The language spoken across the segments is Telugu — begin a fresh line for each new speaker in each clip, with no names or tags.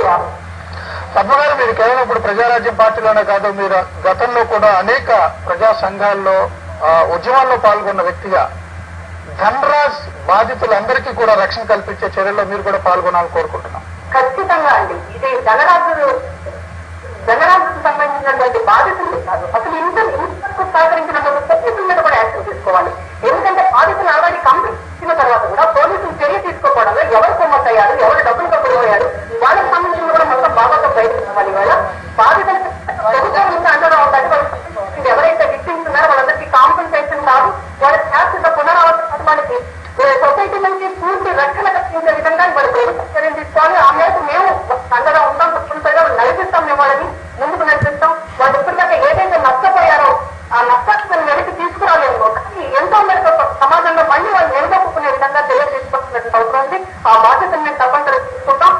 నష్టపోయారు.
పద్మగారు, మీరు కేవలం ఇప్పుడు ప్రజారాజ్యం పార్టీలోనే కాదు, మీరు గతంలో కూడా అనేక ప్రజా సంఘాల్లో ఉద్యమాల్లో పాల్గొన్న వ్యక్తిగా ధనరాజ్ బాధితులందరికీ కూడా రక్షణ కల్పించే చర్యల్లో మీరు కూడా పాల్గొనాలని కోరుకుంటున్నాం.
ఖచ్చితంగా అండి. ఇది ధనరాజుకు సంబంధించినటువంటి బాధితులు కాదు, అసలు ఇంతకు సహకరించిన పోలీసుల మీద కూడా యాక్షన్ తీసుకోవాలి. ఎందుకంటే బాధితులు ఆల్రెడీ కంప్లైంట్ ఇచ్చిన తర్వాత కూడా పోలీసులు చర్య తీసుకోవడంలో ఎవరు కొమ్మతయ్యారు, ఎవరు డబ్బులు కప్పుకోయారు, వాళ్ళకి సంబంధించిన కూడా మొత్తం బాబాతో బయటకోవాలి. వాళ్ళ బాధితులకు ప్రభుత్వం నుంచి అండగా ఉండాలి. వాళ్ళు ఎవరైతే విక్టిమ్స్ ఉన్నారో వాళ్ళందరికీ కాంపెన్సేషన్ కాదు, వాళ్ళ శాశ్వత పునరావాస వాళ్ళకి సొసైటీ నుంచి పూర్తి రక్షణ కల్పించే విధంగా వాళ్ళు ప్రభుత్వం చర్యలు తీసుకోవాలి. ఆ మేరకు మేము అండగా ఉంటాం, తప్పనిసరిగా నడిపిస్తాం, మేము వాళ్ళని ముందుకు నడిపిస్తాం. వాళ్ళు ఇప్పటిదాకా ఏదైతే నష్టపోయారో ఆ నష్టాన్ని మనం వెనక్కి తీసుకురాలేము. కానీ ఎంతో మేరకు సమాజంలో మళ్ళీ వాళ్ళు నిలదొక్కునే విధంగా చర్యలు తీసుకోవాల్సినటువంటి అవసరం ఉంది. ఆ బాధ్యతను మేము తప్పనిసరిగా తీసుకుంటాం.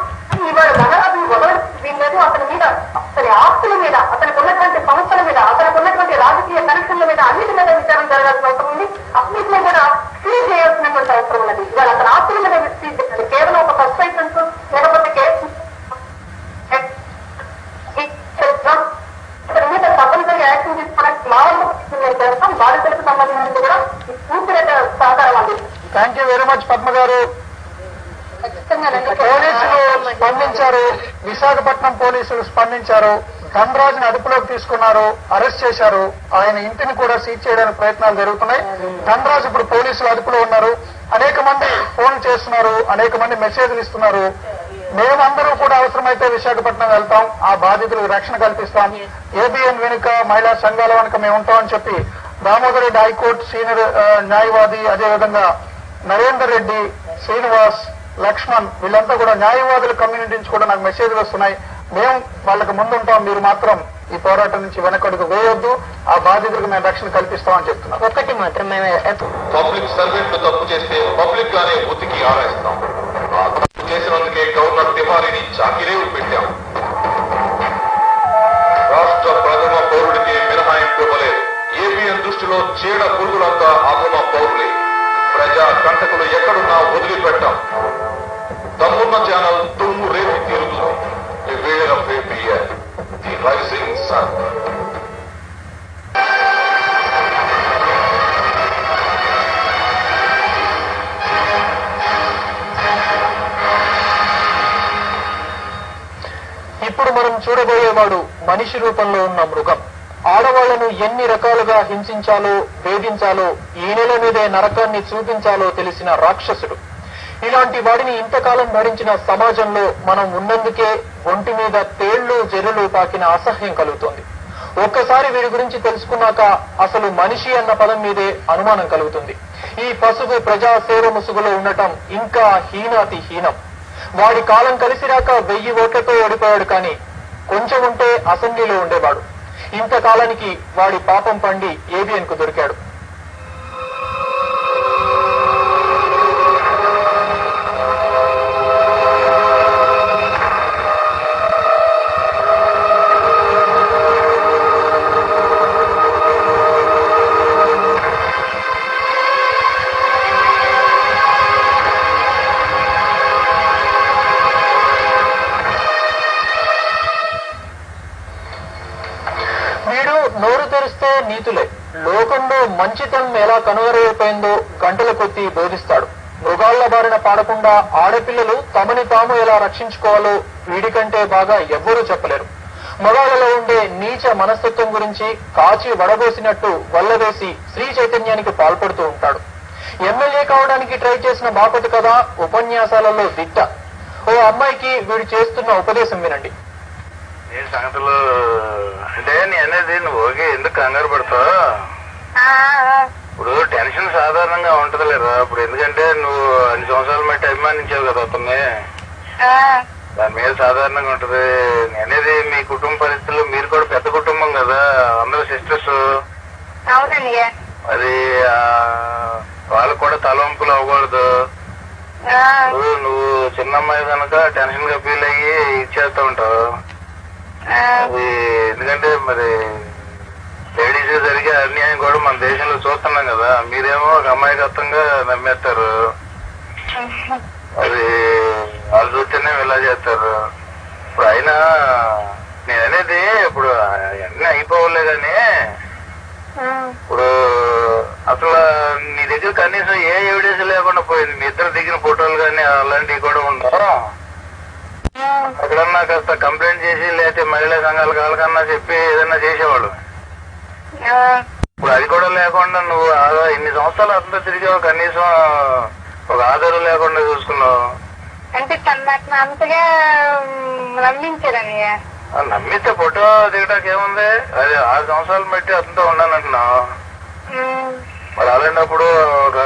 ఇవాళ ధనరాజు వదలడం వీల్లేదు. అతని మీద, అతని ఆస్తుల మీద, అతనికి ఉన్నటువంటి సంస్థల మీద, అతనికి ఉన్నటువంటి రాజకీయ కనెక్షన్ల మీద అన్నిటి మీద విచారణ జరగాల్సిన అవసరం ఉంది. అన్నింటినీ కూడా సీజ్ చేయాల్సినటువంటి అవసరం ఉన్నది. ఇవాళ అతని ఆస్తుల మీద సీజ్ చేయాలి. కేవలం ఒక సస్పెన్షన్స్ లేకపోతే కేసు అతని మీద తప్పనిసరిగా యాక్షన్ తీసుకోవడానికి మా వంతు చేస్తాం. బాధితులకు సంబంధించి కూడా పూర్తిగా సహకారం అందిస్తాం.
Thank you very much Padma గారు. పోలీసులు స్పందించారు, విశాఖపట్నం పోలీసులు స్పందించారు, ధనరాజుని అదుపులోకి తీసుకున్నారు, అరెస్ట్ చేశారు. ఆయన ఇంటిని కూడా సీజ్ చేయడానికి ప్రయత్నాలు జరుగుతున్నాయి. ధనరాజు ఇప్పుడు పోలీసులు అదుపులో ఉన్నారు. అనేక మంది ఫోన్ చేస్తున్నారు, అనేక మంది మెసేజ్లు ఇస్తున్నారు. మేమందరూ కూడా అవసరమైతే విశాఖపట్నం వెళ్తాం, ఆ బాధితులకు రక్షణ కల్పిస్తాం, ఏబిఎన్ వెనుక మహిళా సంఘాల వెనుక మేము ఉంటామని చెప్పి దామోదర్ రెడ్డి హైకోర్టు సీనియర్ న్యాయవాది, అదేవిధంగా నరేందర్ రెడ్డి, శ్రీనివాస్, లక్ష్మణ్ వీళ్ళంతా కూడా న్యాయవాదుల కమ్యూనిటీ నుంచి కూడా నాకు మెసేజ్లు వస్తున్నాయి. మేము వాళ్ళకి ముందుంటాం, మీరు మాత్రం ఈ పోరాటం నుంచి వెనకడుగు వేయొద్దు, ఆ బాధితులకు మేము రక్షణ కల్పిస్తామని చెప్తున్నాం.
ఒక్కటి మాత్రం మేము
పబ్లిక్ సర్వెంట్ తప్పు చేస్తే పబ్లిక్ గానే ఉతికి ఆరేస్తాం. ఆ తప్పు చేసినందుకే గవర్నర్ తివారీని చాకిరేవు పెట్టాం. రాష్ట్ర ప్రథమ పౌరుడికి మినహాయింపు ఇవ్వలేదు. ఏబిఎన్ దృష్టిలో చీడ పురుగులంతా అధమ పౌరులే. ప్రజా కంటకులు ఎక్కడున్నా వదిలిపెట్టాం. దమ్మున్న ఛానల్ తుమ్ము రేపి తీరుతుంది. Beware of ABN, the rising sun.
ఇప్పుడు మనం చూడబోయేవాడు మనిషి రూపంలో ఉన్న మృగం. ఆడవాళ్లను ఎన్ని రకాలుగా హింసించాలో, వేధించాలో, ఈ నెల మీదే నరకాన్ని చూపించాలో తెలిసిన రాక్షసుడు. ఇలాంటి వాడిని ఇంతకాలం భరించిన సమాజంలో మనం ఉన్నందుకే ఒంటి మీద తేళ్లు జెర్రులు పాకిన అసహ్యం కలుగుతోంది. ఒక్కసారి వీడి గురించి తెలుసుకున్నాక అసలు మనిషి అన్న పదం మీదే అనుమానం కలుగుతుంది. ఈ పసుపు ప్రజాసేవ ముసుగులో ఉండటం ఇంకా హీనాతి హీనం. వాడి కాలం కలిసిరాక 1000 ఓట్లతో ఓడిపోయాడు, కానీ కొంచెం ఉంటే అసెంబ్లీలో ఉండేవాడు. ఇంతకాలానికి వాడి పాపం పండి ఏబిఎన్ కు దొరికాడు. నోరు తెరిస్తే నీతులే. లోకంలో మంచితనం ఎలా కనుగరైపోయిందో గంటల కొద్దీ బోధిస్తాడు. మృగాళ్ల బారిన పాడకుండా ఆడపిల్లలు తమని తాము ఎలా రక్షించుకోవాలో వీడికంటే బాగా ఎవ్వరూ చెప్పలేరు. మగాళ్లలో ఉండే నీచ మనస్తత్వం గురించి కాచి వడబోసినట్టు వల్లవేసి శ్రీ చైతన్యానికి పాల్పడుతూ ఉంటాడు. ఎమ్మెల్యే కావడానికి ట్రై చేసిన బాపతి కథ ఉపన్యాసాలలో దిట్ట. ఓ అమ్మాయికి వీడు చేస్తున్న ఉపదేశం వినండి.
సంగతులు అంటే నేను అనేది నువ్వు ఓకే, ఎందుకు కంగారు పడతావు? ఇప్పుడు టెన్షన్ సాధారణంగా ఉంటది లేదా? ఇప్పుడు ఎందుకంటే నువ్వు అన్ని సంవత్సరాల మట్టి అభిమానించావు కదా అతన్ని, దాని మీద సాధారణంగా ఉంటది. నేనేది మీ కుటుంబ పరిస్థితుల్లో మీరు కూడా పెద్ద కుటుంబం కదా, అందరూ సిస్టర్స్. అది వాళ్ళకు కూడా తలవంపులు అవ్వకూడదు. నువ్వు చిన్నమ్మాయి కనుక టెన్షన్ గా ఫీల్ అయ్యి ఇచ్చేస్తా ఉంటావు. అది ఎందుకంటే మరి లేడీస్ జరిగే అన్యాయం కూడా మన దేశంలో చూస్తున్నాం కదా. మీరేమో ఒక అమాయకత్వంగా నమ్మేస్తారు, అది వాళ్ళు చూస్తేనే ఇలా చేస్తారు. ఇప్పుడు నేననేది ఇప్పుడు అన్నీ అయిపోవలే గాని ఇప్పుడు అసలు నీ దగ్గర కనీసం ఏ ఎవిడెన్స్ లేకుండా పోయింది. మీ ఇద్దరు దిగిన ఫోటోలు కానీ అలాంటివి కూడా ఉండవు. ఎక్కడన్నా కాస్త కంప్లైంట్ చేసి లేకపోతే మహిళా సంఘాలకు వాళ్ళకన్నా చెప్పి ఏదన్నా చేసేవాళ్ళు. ఇప్పుడు అది కూడా లేకుండా నువ్వు ఇన్ని సంవత్సరాలు అంతా తిరిగావు, కనీసం ఒక ఆధారం లేకుండా చూసుకున్నావు.
అంటే తను అంతగా నమ్మించారని.
నమ్మితే ఫోటో దిగడానికి ఏముంది? అది 6 సంవత్సరాలు బట్టి అతనితో ఉన్నానంటున్నావు. మరి అలాంటప్పుడు ఒక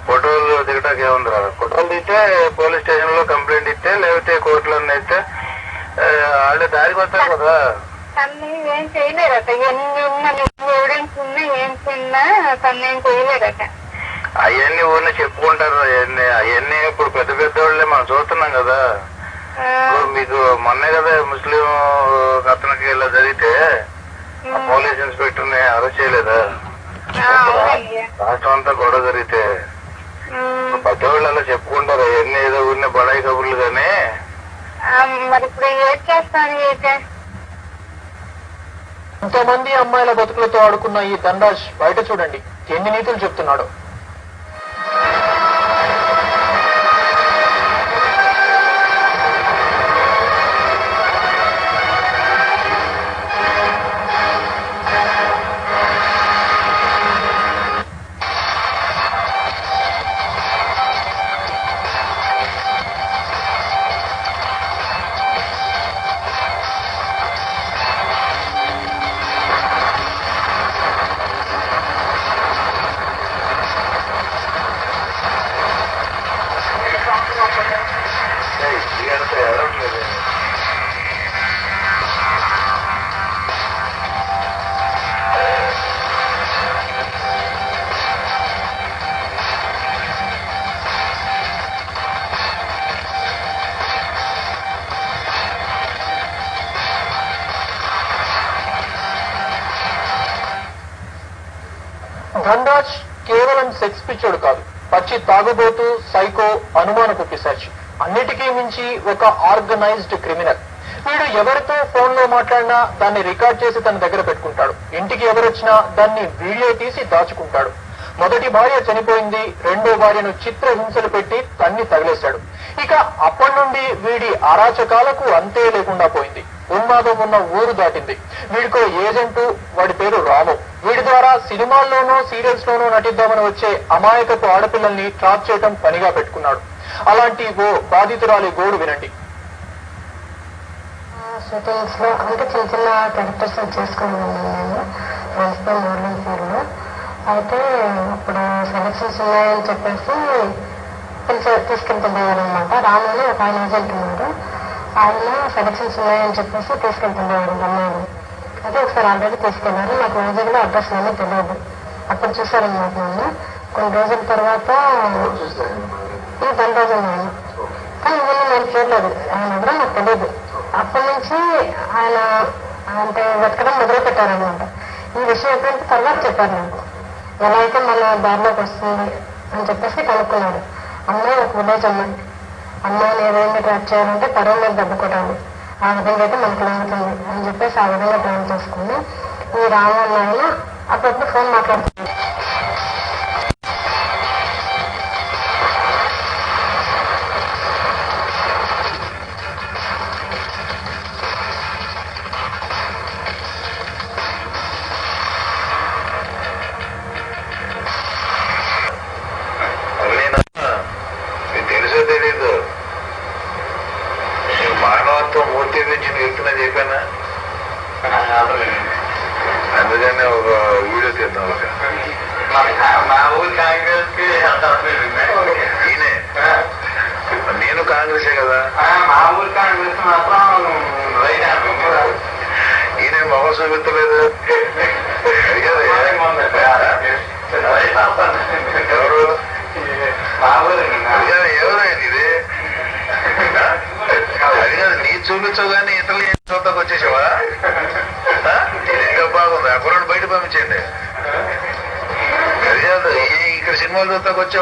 ఫోటోలు దిగడానికి ఏముంది? ఫోటోలు దిగితే పోలీస్ స్టేషన్ లో కంప్లైంట్ ఇస్తే, లేకపోతే కోర్టులో అయితే వాళ్ళే దారికి వస్తారు కదా.
తను ఏం చేయలేరట. ఎన్ని ఉన్నా ఎవిడెన్స్ ఉన్నా ఏం చిన్నా తను ఏం చేయలేరట.
అవన్నీ ఊరిని చెప్పుకుంటారు. అవన్నీ ఇప్పుడు పెద్ద పెద్ద వాళ్ళే మనం చూస్తున్నాం కదా. మీకు మొన్నే కదా ముస్లిం అతనికి ఇలా జరిగితే పోలీస్ ఇన్స్పెక్టర్ ని అరెస్ట్ చేయలేదా? రాష్ట్రం అంతా గొడవ జరిగితే పెద్దవాళ్ళు అలా చెప్పుకుంటారు. అవన్నీ ఏదో ఊరిని బడాయి కబుర్లు కానీ.
మరి ఇప్పుడు ఏం చేస్తాను?
ఎంతోమంది అమ్మాయిల బతుకులతో ఆడుకున్న ఈ ధనరాజ్ బయట చూడండి ఎన్ని నీతులు చెప్తున్నాడు. ధనరాజ్ కేవలం సెక్స్ పిచ్చోడు కాదు, పచ్చి తాగుబోతూ, సైకో, అనుమానపు పిశాచి, అన్నిటికీ మించి ఒక ఆర్గనైజ్డ్ క్రిమినల్. వీడు ఎవరితో ఫోన్ లో మాట్లాడినా దాన్ని రికార్డ్ చేసి తన దగ్గర పెట్టుకుంటాడు. ఇంటికి ఎవరొచ్చినా దాన్ని వీడియో తీసి దాచుకుంటాడు. మొదటి భార్య చనిపోయింది, రెండో భార్యను చిత్ర హింసలు పెట్టి తన్ని తగిలేశాడు. ఇక అప్పటి నుండి వీడి అరాచకాలకు అంతే లేకుండా పోయింది. ఉన్మాదం ఉన్న ఊరు దాటింది. వీడికో ఏజెంటు, వాడి పేరు రాము. వీడి ద్వారా సినిమాల్లోనూ సీరియల్స్ లోనూ నటిద్దామని వచ్చే అమాయకపు ఆడపిల్లల్ని ట్రాప్ చేయటం పనిగా పెట్టుకున్నాడు. అలాంటి ఓ బాధితురాలి గోడు వినండి.
షూటింగ్స్ లో అంటే చిన్న చిన్న క్యారెక్టర్స్ చేసుకుని ఉన్నాను నేను ఫ్రెండ్స్ తో మార్నింగ్ ఫోర్ లో. అయితే ఇప్పుడు సెలక్షన్స్ ఉన్నాయని చెప్పేసి తీసుకెళ్తుండేవారు అనమాట. రాముని ఒక ఆయన ఏజెంట్ ఉన్నారు. ఆయన సెలక్షన్స్ ఉన్నాయని చెప్పేసి తీసుకెళ్తుండేవారు అమ్మాయిని. అయితే ఒకసారి ఆల్రెడీ తీసుకెళ్లారు. నాకు వైజాగ్లో అడ్రస్ ఏమీ తెలియదు. అప్పుడు చూసారనమాట నన్ను. కొన్ని రోజుల తర్వాత ఈ 10 రోజులు నేను కానీ ఇవన్నీ నేను చూడలేదు. ఆయన ఎవరో నాకు తెలియదు. అప్పటి నుంచి ఆయన అంటే వెతకడం మొదలు పెట్టారనమాట. ఈ విషయం ఎప్పుడంటే తర్వాత చెప్పారు నాకు. ఎలా అయితే మన దారిలోకి వస్తుంది అని చెప్పేసి కనుక్కున్నాడు. అమ్మాయి ఒక విలేజ్ అమ్మాయి. అమ్మాయిని ఏదైనా ట్రాప్ చేయాలంటే పరువు మీద దెబ్బ కొట్టాలి, ఆ విధంగా అయితే మనకు లొంగుతుంది అని చెప్పేసి ఆ విధంగా ప్లాన్ చేసుకుని ఈ రాము అన్న అప్పుడప్పుడు ఫోన్ మాట్లాడుతుంది.
తెలుసో తెలీదు, మానవత్వం మూర్తి గురించి చెప్తున్నా చెప్పానా? అందుకని ఒక వీడియో తీద్దాం. ఈయనే నేను కాంగ్రెసే కదా. ఈయన మొహం చూపించలేదు. ఎవరు ఎవరైంది ఇది? అది కాదు, నీ చూపించవు కానీ ఇతరులు ఏం చూద్దాకు వచ్చేసావా? ఇది ఇంకా బాగుంది. అక్కడ బయట పంపించండి. అది కాదు, ఇక్కడ సినిమాలు చూద్దాకు వచ్చావు.